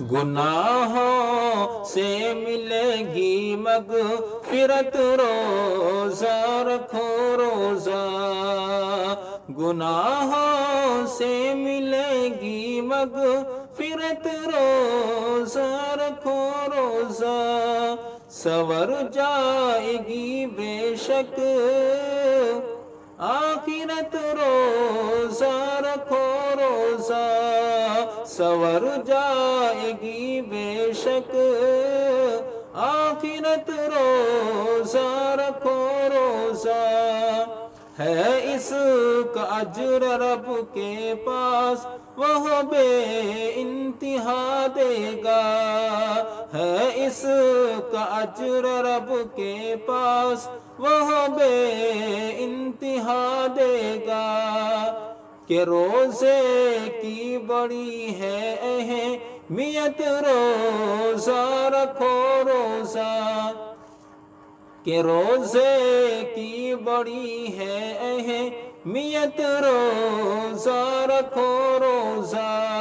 गुनाहों से मिलेगी मगफिरत, रोजा रखो रोजा। गुनाहों से मिलेगी मगफिरत, रोजा रखो रोजा। सवर जाएगी बेशक आखिरत, रोजा रखो रोजा। सवर जाएगी बेशक आखिरत, रोजा रखो रोजा। है इसका अज्र रब के पास, वह बे इंतहा देगा। है इसका अज्र रब के पास, वह बे इंतहा देगा। کہ روزے کی بڑی ہے اہمیت، روزہ رکھو روزہ۔ کہ روزے کی بڑی ہے اہمیت، روزہ رکھو روزہ۔